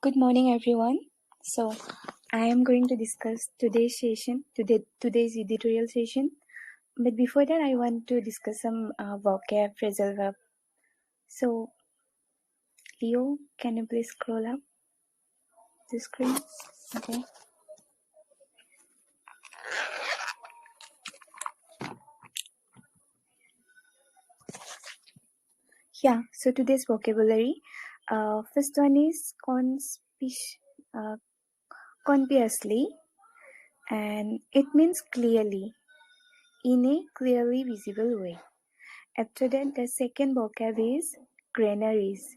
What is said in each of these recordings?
Good morning, everyone. So, I am going to discuss today's today's editorial session. But before that, I want to discuss some vocab, phrasal verb. So, Leo, can you please scroll up the screen? Okay. Yeah. So today's vocabulary. First one is conspicuously, and it means clearly, in a clearly visible way. After that, the second vocab is granaries.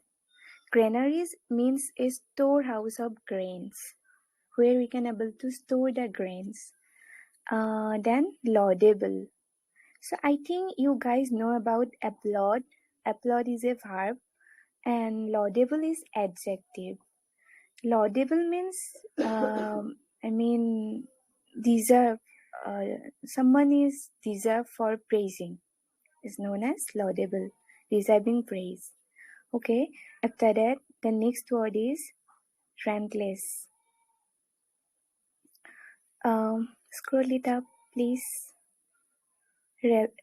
Granaries means a storehouse of grains where we can able to store the grains. Then laudable. So I think you guys know about applaud. Applaud is a verb and laudable is adjective. Laudable means deserve. Someone is deserved for praising. Is known as laudable, deserving praise. Okay. After that, the next word is relentless. Scroll it up, please.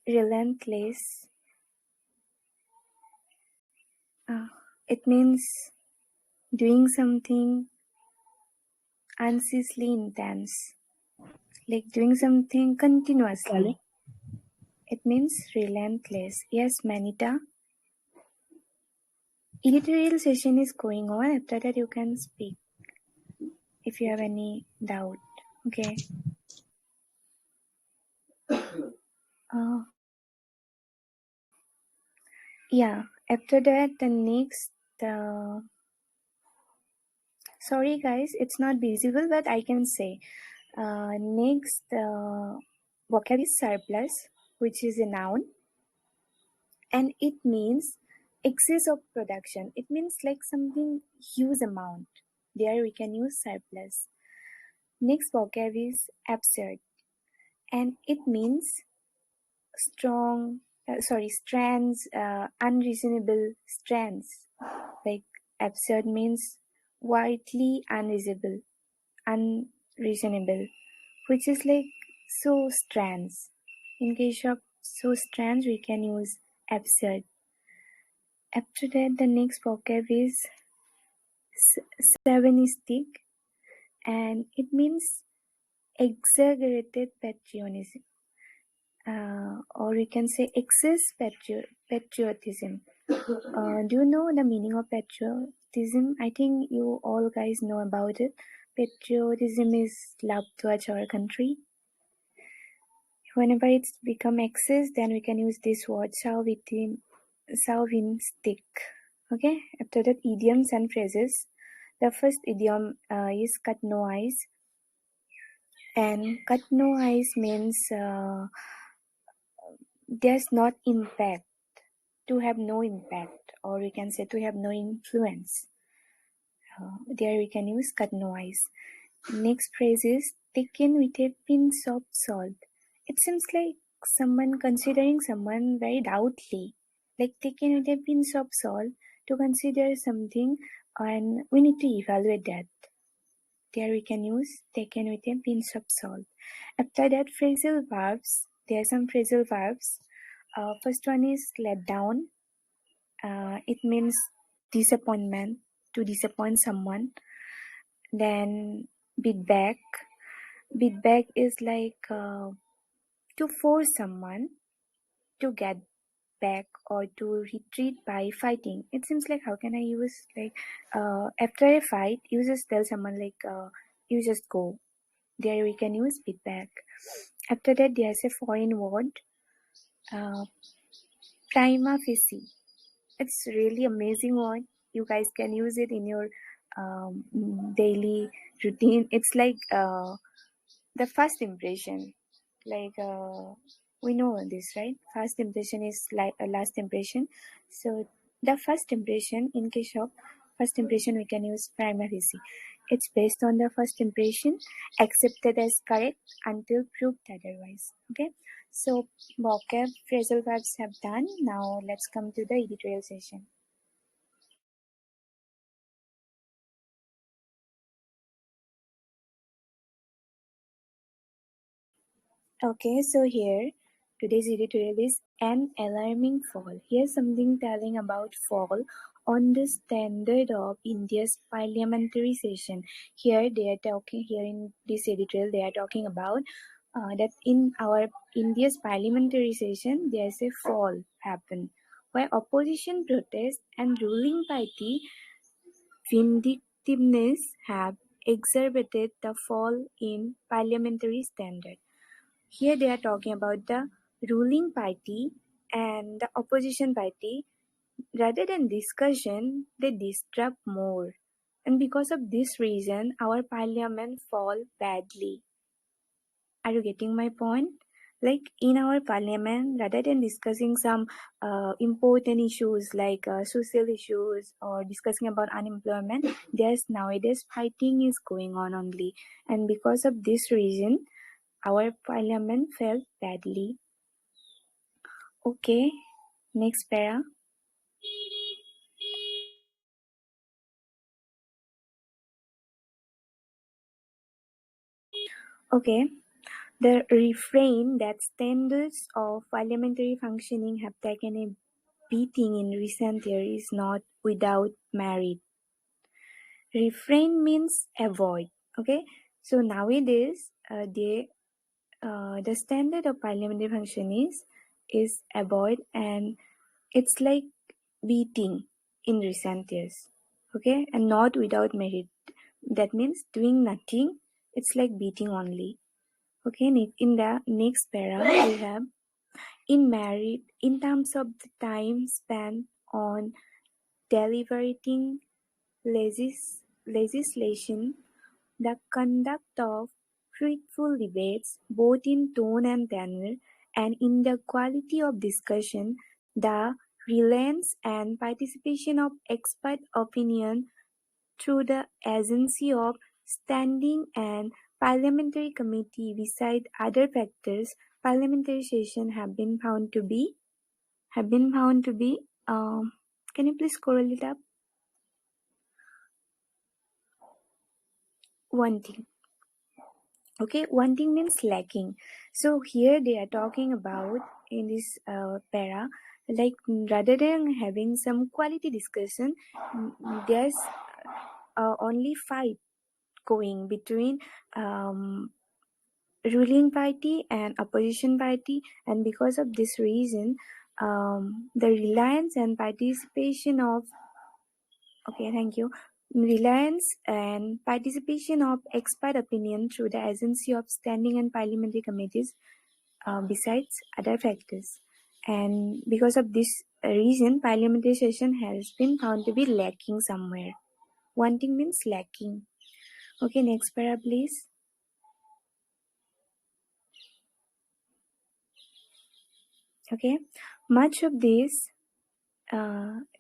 Relentless. It means doing something unceasingly intense, like doing something continuously. It means relentless. Yes, Manita. Editorial session is going on. After that, you can speak if you have any doubt. Okay. Yeah. After that, the next. Sorry, guys, it's not visible, but I can say. Next, vocab is surplus, which is a noun, and it means excess of production. It means like something huge amount. There we can use surplus. Next vocab is absurd, and it means strands, unreasonable strands. Like absurd means widely unreasonable, which is like so strands. In case of so strands, we can use absurd. After that, the next vocab is chauvinistic, and it means exaggerated patriotism, or we can say excess patriotism. Do you know the meaning of patriotism? I think you all guys know about it. Patriotism is love towards our country. Whenever it's become excess, then we can use this word chauvinistic. Okay. After that, idioms and phrases. The first idiom is cut no eyes, and cut no eyes means there's not impact, to have no impact, or we can say to have no influence. There we can use cut no eyes. Next phrase is taken with a pinch of salt. It seems like someone considering someone very doubtly, like taken with a pinch of salt to consider something, and we need to evaluate that. There we can use taken with a pinch of salt. After that, phrasal verbs. There are some phrasal verbs. First one is let down. It means disappointment, to disappoint someone. Then beat back. Beat back is like to force someone to get back or to retreat by fighting. It seems like how can I use like after a fight, you just tell someone like you just go. There we can use beat back. After that, there's a foreign word, prima facie. It's really amazing word. You guys can use it in your daily routine. It's like the first impression. Like we know this, right? First impression is like a last impression. So the first impression, in case of first impression, we can use prima facie. It's based on the first impression, accepted as correct until proved otherwise. Okay. So vocab, phrasal verbs have done. Now let's come to the editorial session. Okay, so here today's editorial is an alarming fall. Here's something telling about fall on the standard of India's parliamentary session. Here they are talking here in this editorial they are talking about that in our India's parliamentary session there's a fall happen where opposition protest and ruling party vindictiveness have exacerbated the fall in parliamentary standard. Here they are talking about the ruling party and the opposition party. Rather than discussion, they disrupt more. And because of this reason, our parliament fall badly. Are you getting my point? Like in our parliament, rather than discussing some important issues like social issues or discussing about unemployment, there's nowadays fighting is going on only. And because of this reason, our parliament fell badly. Okay, next para. Okay, the refrain that standards of parliamentary functioning have taken a beating in recent years is not without merit. Refrain means avoid. Okay, so nowadays the standard of parliamentary function is avoid, and it's like beating in recent years. Okay, and not without merit. That means doing nothing. It's like beating only. Okay, in the next para we have in merit in terms of the time spent on deliberating legislation, the conduct of fruitful debates, both in tone and tenor, and in the quality of discussion, the reliance and participation of expert opinion through the agency of standing and parliamentary committee beside other factors, parliamentary session have been found to be can you please scroll it up? One thing. Okay, one thing means lacking. So here they are talking about in this para, like rather than having some quality discussion, there's only fight going between ruling party and opposition party, and because of this reason, the reliance and participation of okay, thank you. Reliance and participation of expert opinion through the agency of standing and parliamentary committees, besides other factors. And because of this reason, parliamentary session has been found to be lacking somewhere. Wanting means lacking. Okay, next para, please. Okay, much of this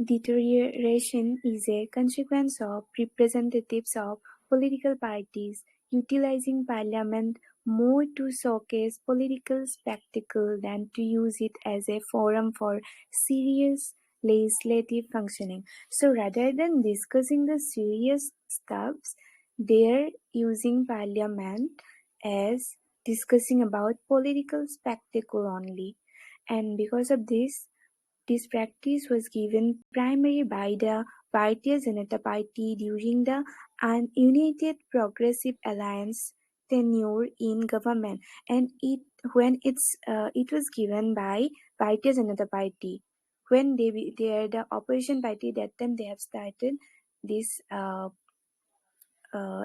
deterioration is a consequence of representatives of political parties utilizing parliament more to showcase political spectacle than to use it as a forum for serious legislative functioning. So rather than discussing the serious stuffs, they're using parliament as discussing about political spectacle only. And because of this practice was given primarily by the Bharatiya Janata Party during the United Progressive Alliance tenure in government, and it was given by Bharatiya Janata Party when they are the opposition party. That time they have started this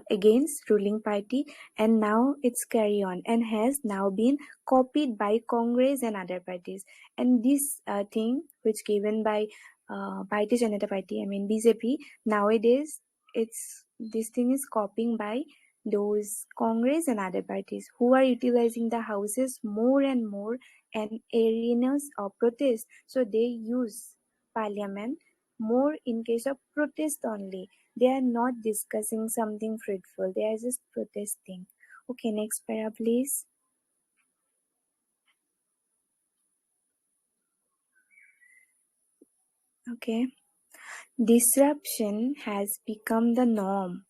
against ruling party, and now it's carry on and has now been copied by Congress and other parties. And this thing which given by Bharatiya Janata Party, I mean BJP, nowadays it's this thing is copying by those Congress and other parties who are utilizing the houses more and more and arenas of protest. So they use parliament more in case of protest only. They are not discussing something fruitful. They are just protesting. Okay, next para, please. Okay. Disruption has become the norm,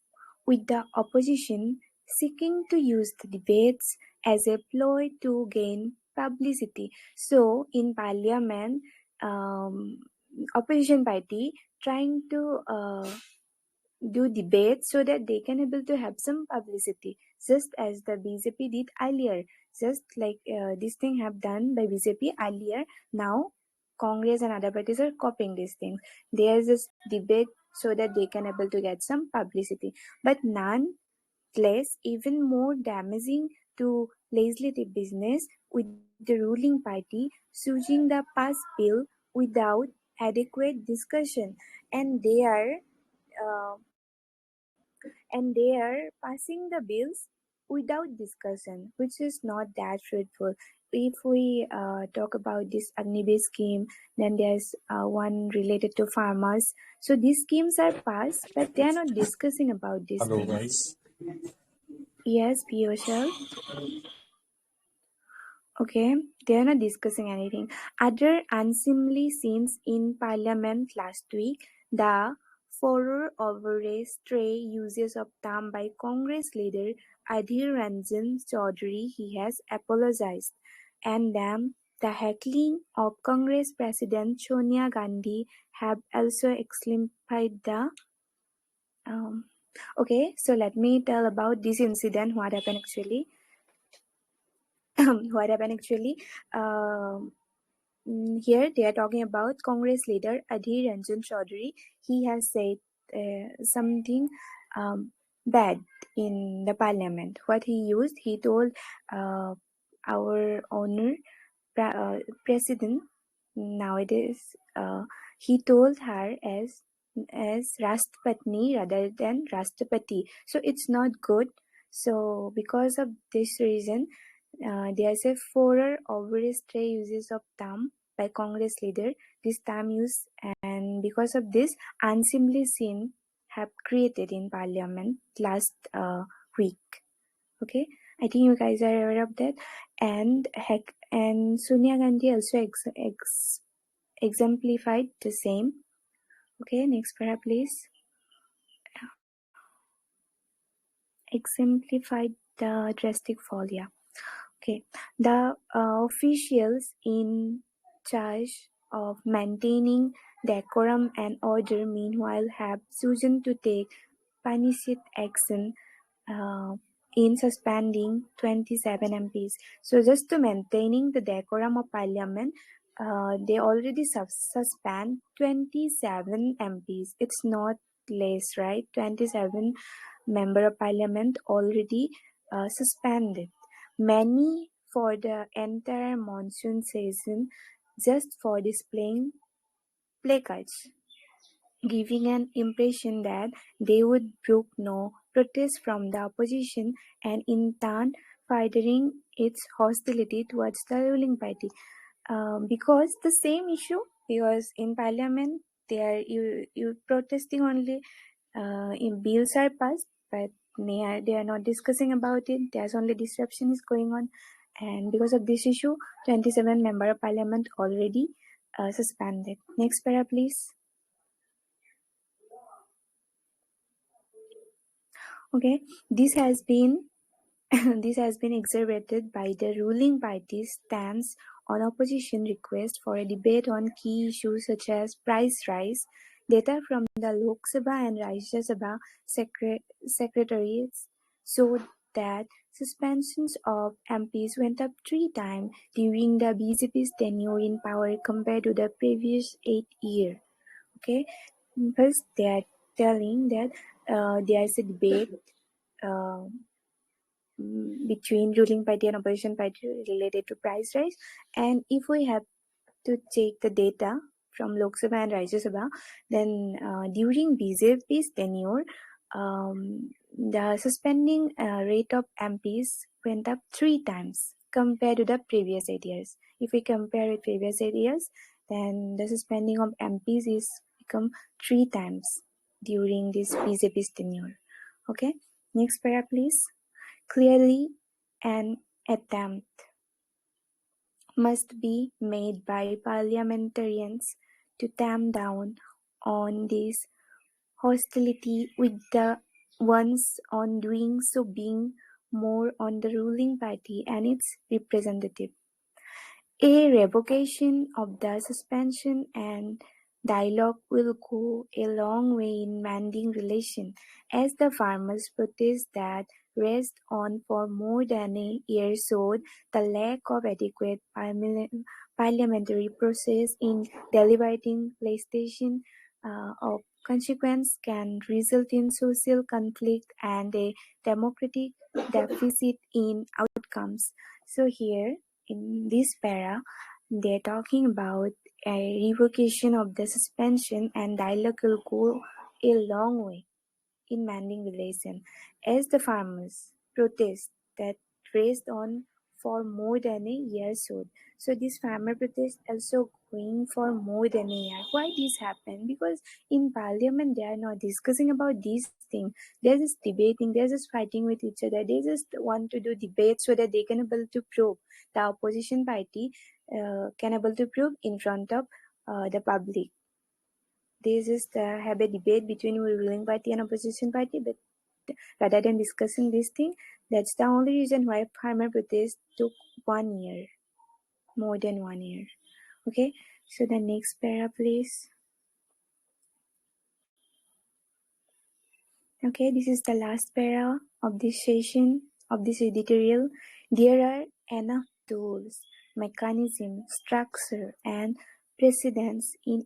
with the opposition seeking to use the debates as a ploy to gain publicity. So in parliament, opposition party trying to do debate so that they can able to have some publicity, just as the BJP did earlier, just like this thing have done by BJP earlier. Now Congress and other parties are copying these things. There's this debate so that they can able to get some publicity, but nonetheless even more damaging to legislative business with the ruling party choosing the pass bill without adequate discussion, and uh, they are passing the bills without discussion, which is not that fruitful. If we talk about this Agnivesh scheme, then there's one related to farmers. So these schemes are passed, but they are not discussing about these Hello, things. guys. Yes, be yourself. Okay, they are not discussing anything. Other unseemly scenes in Parliament last week, the furor over a stray uses of term by Congress leader Adhir Ranjan Chaudhary, he has apologized, and then the heckling of Congress President Sonia Gandhi have also exemplified the. Um, okay, so let me tell about this incident. What happened actually? What happened actually? Um, Here they are talking about Congress leader Adhir Ranjan Chaudhary. He has said something bad in the parliament. What he used, he told uh, our owner president nowadays. He told her as Rashtrapati rather than Rashtrapati. So it's not good. So because of this reason, there's a furor over stray uses of term by Congress leader. This term use, and because of this, unseemly scene have created in Parliament last week. Okay, I think you guys are aware of that. And Sonia Gandhi also exemplified the same. Okay, next para please. Exemplified the drastic fall. Yeah. Okay, the officials in charge of maintaining decorum and order, meanwhile, have chosen to take punitive action uh, in suspending 27 MPs. So, just to maintaining the decorum of Parliament, they already suspend 27 MPs. It's not less, right? 27 member of Parliament already suspended. Many for the entire monsoon season, just for displaying placards, giving an impression that they would brook no protest from the opposition, and in turn furthering its hostility towards the ruling party. Because the same issue, because in parliament you protesting only in bills are passed, but they are not discussing about it. There's only disruption is going on, and because of this issue, 27 member of parliament already suspended. Next para, please. Okay, this has been this has been exacerbated by the ruling party's stance on opposition request for a debate on key issues such as price rise. Data from the Lok Sabha and Rajya Sabha secretariats showed that suspensions of MPs went up 3 times during the BJP's tenure in power compared to the previous 8 years. Okay, first they are telling that there is a debate uh, between ruling party and opposition party related to price rise. And if we have to take the data from Lok Sabha and Rajya Sabha, then during BJP's tenure, the suspending rate of MPs went up 3 times compared to the previous 8 years. If we compare with previous 8 years, then the suspending of MPs is become 3 times during this BJP's tenure. Okay, next para please. Clearly, an attempt must be made by parliamentarians to tamp down on this hostility, with the ones on doing so being more on the ruling party and its representative. A revocation of the suspension and dialogue will go a long way in mending relations, as the farmers' protest that rest on for more than a year showed the lack of adequate parliamentary process in deliberating legislation of consequence can result in social conflict and a democratic deficit in outcomes. So here in this para, they're talking about a revocation of the suspension and dialogue will go a long way in mending relation as the farmers protest that raged on for more than a year so. So this farmer protest also going for more than a year. Why this happened? Because in parliament they are not discussing about these things. They're just debating, they're just fighting with each other. They just want to do debate so that they can able to prove the opposition party can able to prove in front of the public. They just have a debate between ruling party and opposition party, but rather than discussing this thing, that's the only reason why farmer protest took 1 year, more than 1 year. Okay, so the next para, please. Okay, this is the last para of this session, of this editorial. There are enough tools, mechanism, structure, and precedents in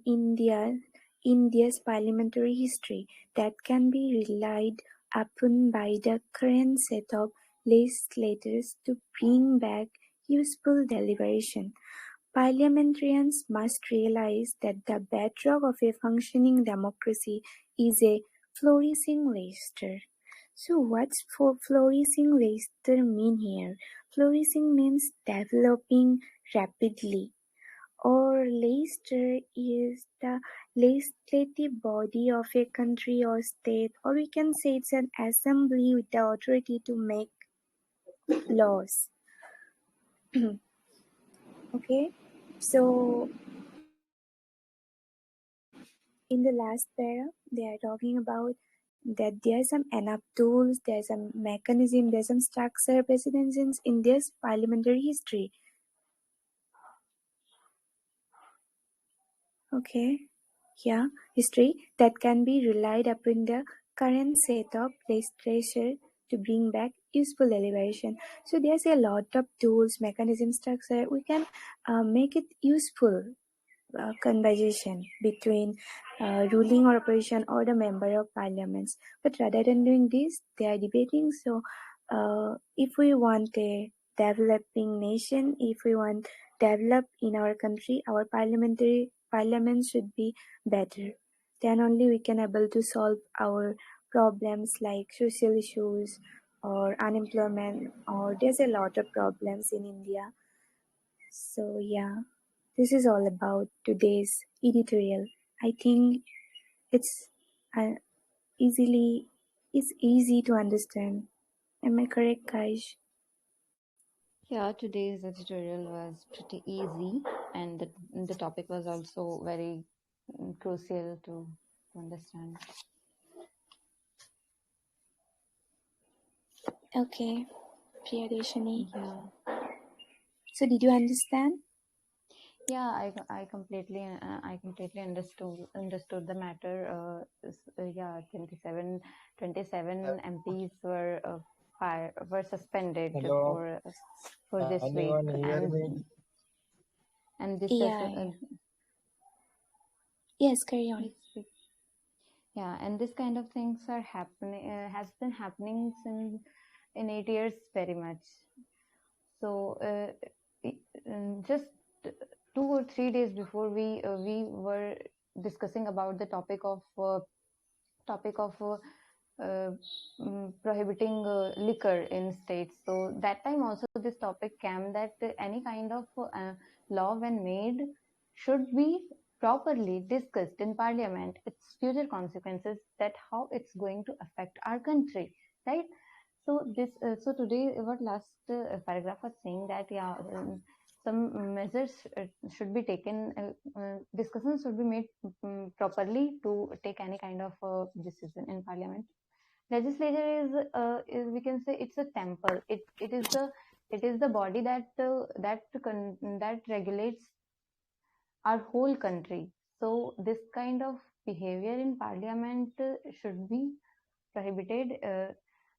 India's parliamentary history that can be relied upon by the current set of legislators to bring back useful deliberation. Parliamentarians must realize that the bedrock of a functioning democracy is a flourishing legislature. So what's for flourishing legislature mean here? Flourishing means developing rapidly, or legislature is the legislative body of a country or state, or we can say it's an assembly with the authority to make laws. Okay, so in the last para, they are talking about that there's some enough tools, there's some mechanism, there's some structure precedents in this parliamentary history. Okay, yeah, history that can be relied upon the current set of legislature to bring back useful deliberation. So there's a lot of tools, mechanism, structure. We can make it useful conversation between ruling or opposition or the member of parliaments. But rather than doing this, they are debating. So if we want a developing nation, if we want develop in our country, our parliament should be better. Then only we can able to solve our problems like social issues or unemployment, or there's a lot of problems in India. So yeah, this is all about today's editorial. I think it's uh, easily it's easy to understand. Am I correct, guys? Yeah, today's editorial was pretty easy, and the topic was also very crucial to understand. Okay, Priyadeshini. Yeah. So did you understand? Yeah, I completely understood the matter. Yeah, 27 MPs were suspended Hello, for this week, anyone hear me? and this Yeah, yeah. Yes, carry on. yeah, and this kind of things are happening has been happening since in 8 years very much. So just 2 or 3 days before we were discussing about the topic of prohibiting liquor in states. So that time also this topic came that any kind of law when made should be properly discussed in parliament, its future consequences, that how it's going to affect our country, right? So today what last paragraph was saying that yeah, some measures should be taken, discussions should be made properly to take any kind of decision in parliament. Legislature is, we can say, it's a temple. It is the body that regulates our whole country. So this kind of behavior in parliament should be prohibited.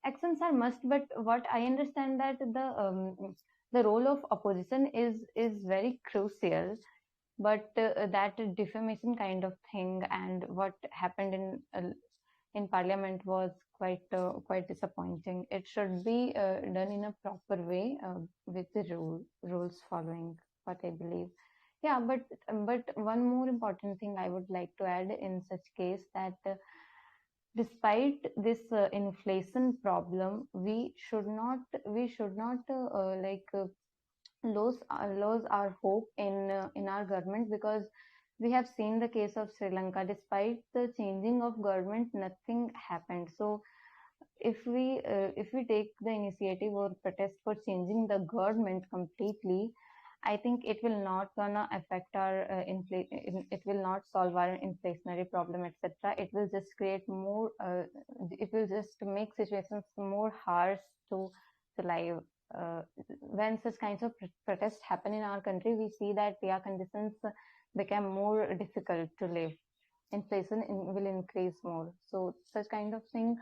Actions are must, but what I understand that the role of opposition is very crucial. But that defamation kind of thing and what happened in parliament was quite disappointing. It should be done in a proper way, with the rules following, what I believe. Yeah, but one more important thing I would like to add in such case, that despite this inflation problem, we should not lose our hope in our government, because we have seen the case of Sri Lanka. Despite the changing of government, nothing happened. So if we take the initiative or protest for changing the government completely, I think it will not gonna affect our it will not solve our inflationary problem, etc. It will just create more. It will just make situations more harsh to live. Uh, when such kinds of protests happen in our country, we see that their conditions become more difficult to live. Inflation will increase more. So such kind of thing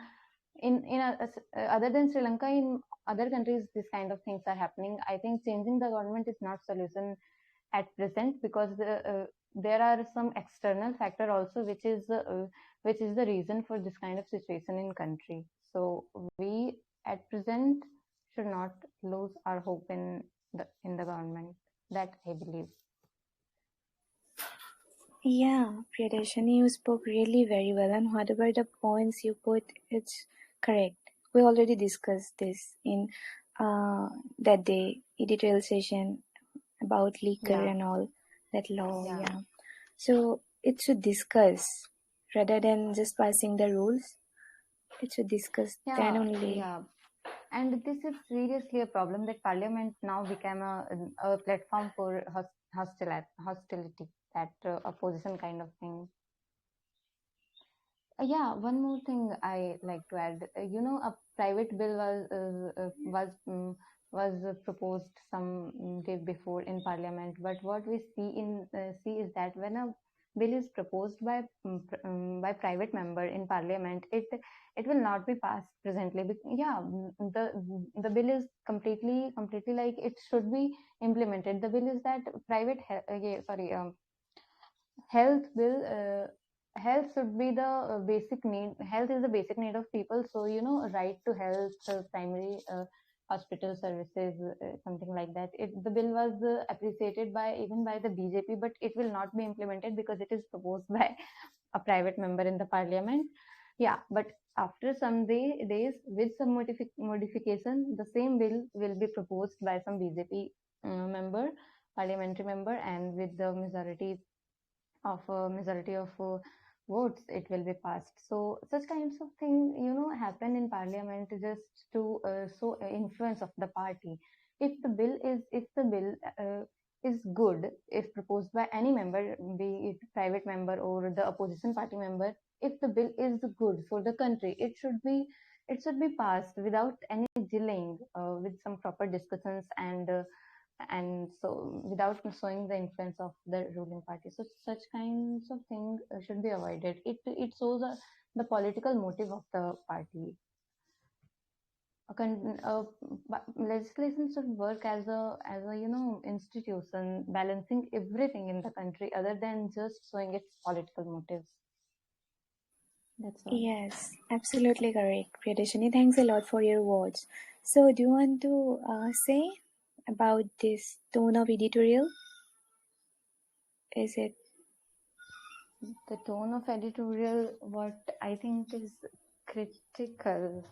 other than Sri Lanka, in other countries, this kind of things are happening. I think changing the government is not solution at present, because there are some external factor also, which is the reason for this kind of situation in country. So we at present should not lose our hope in the government. That I believe. Yeah, Priyadashini, you spoke really very well, and whatever the points you put, it's correct. We already discussed this in that day editorial session about liquor Yeah, and all that law. yeah, Yeah, so it should discuss rather than just passing the rules. It should discuss then yeah, only. yeah. And this is seriously a problem that Parliament now became a platform for hostility, that opposition kind of thing. Yeah, one more thing I like to add. A private bill was proposed some day before in Parliament. But what we see is that when a bill is proposed by private member in Parliament, it will not be passed presently. Yeah, the bill is completely like it should be implemented. The bill is that yeah, sorry, health bill. Health should be the basic need. Health is the basic need of people. So right to health, primary hospital services, something like that. The bill was appreciated by even by the BJP, but it will not be implemented because it is proposed by a private member in the parliament. Yeah, but after some days, with some modification, the same bill will be proposed by some BJP member, parliamentary member, and with the majority of votes, it will be passed. So such kinds of things happen in parliament just to show influence of the party. If the bill is good, if proposed by any member, be it private member or the opposition party member, if the bill is good for the country, it should be passed without any delaying, with some proper discussions, and so without showing the influence of the ruling party. So such kinds of things should be avoided. It shows the political motive of the party. Legislation should work as a institution, balancing everything in the country other than just showing its political motives. That's all. Yes, absolutely correct, Priyadashini. Thanks a lot for your words. So, do you want to say about this tone of editorial? Is it The tone of editorial, what I think is critical.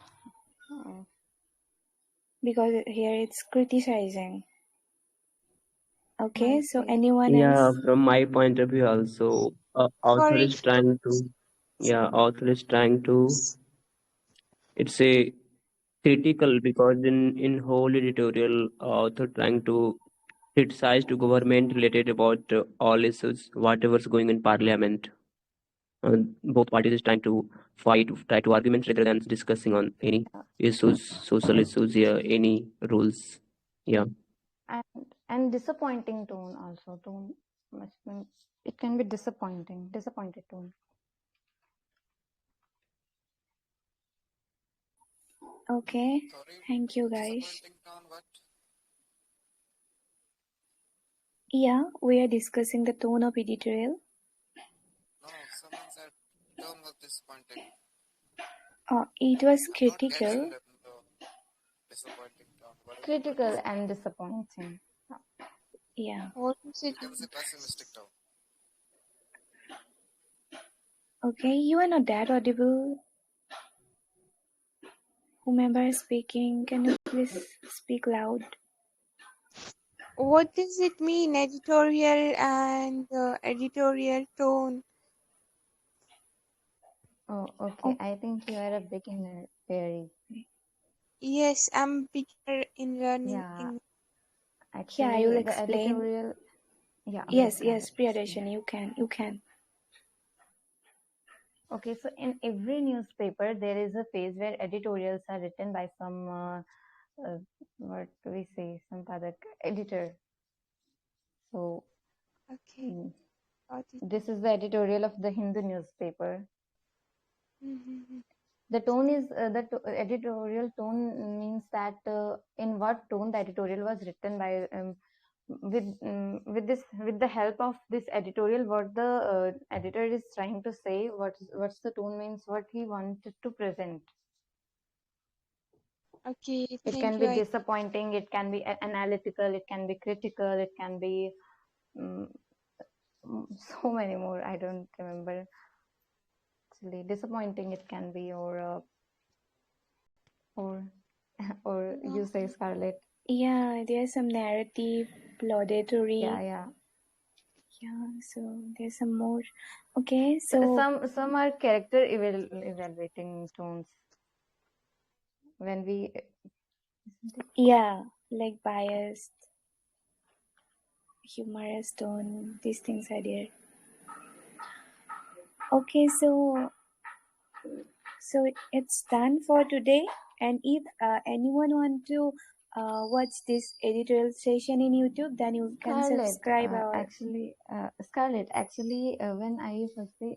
Uh, because here it's criticizing? Okay, might so be. anyone Yeah, else? from my point of view also, author Sorry. is trying to, yeah, author is trying to, it's a critical because in whole editorial, author trying to criticize to government related about all issues, whatever's going in parliament. Both parties is trying to try to argument rather than discussing on any issues, social issues here, any rules. Yeah. And disappointing tone also. Tone must be, it can be disappointed tone. Okay, thank you guys. Yeah, we are discussing the tone of editorial. Someone said tone was disappointing. It was critical. Disappointing tone. Critical and disappointing. Yeah. You can say pessimistic tone. Okay, you are not that audible. Whomever is speaking, can you please speak loud? What does it mean, editorial and editorial tone? Oh, okay. I think you are a beginner, Perry. Yes, I'm beginner in learning Yeah. English. Actually, Yeah, I will the explain. editorial. Yeah. Yes, Okay, yes, Priyadarshan, you can. Okay, so in every newspaper, there is a phase where editorials are written by some, what do we say, some other editor. So, Okay, got it. this is the editorial of the Hindu newspaper. Mm-hmm. The tone is editorial tone means that in what tone the editorial was written by with the help of this editorial, what the editor is trying to say, what's the tone means, what he wanted to present. Okay, It thank can you. be disappointing, it can be analytical, it can be critical, it can be so many more. I don't remember. Actually, disappointing it can be, or you say, Scarlett. Yeah, there's some narrative, laudatory. Yeah. Yeah, so there's some more. Okay, so some are character evaluating tones. When we yeah, like biased, humorous tone, these things are there. Okay, so it's done for today. And if anyone want to watch this editorial session in YouTube, then you can subscribe our. Scarlett, actually, when I firstly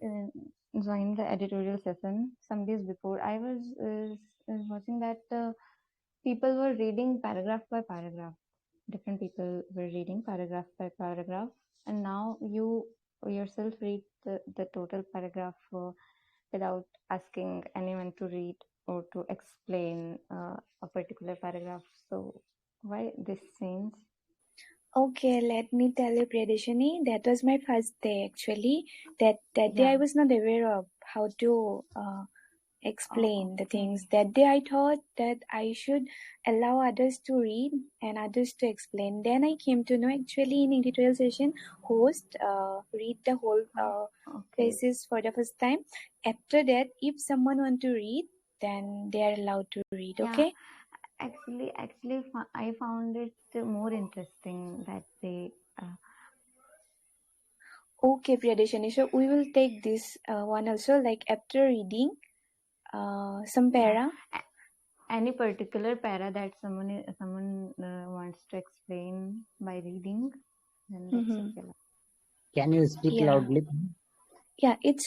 joined the editorial session some days before, I was watching that people were reading paragraph by paragraph. Different people were reading paragraph by paragraph, and now you yourself read the total paragraph without asking anyone to read or to explain a particular paragraph. So why this change? Okay, let me tell you, Priyadashini, that was my first day actually. That day I was not aware of how to explain the things. That day I thought that I should allow others to read and others to explain. Then I came to know actually in editorial session, host read the whole places for the first time. After that, if someone want to read, then they are allowed to read. Okay. Actually, I found it more interesting that they. Okay, Priyadashini. So we will take this one also. Like after reading some para. Any particular para that someone wants to explain by reading, then that's okay. Can you speak loudly? Yeah, it's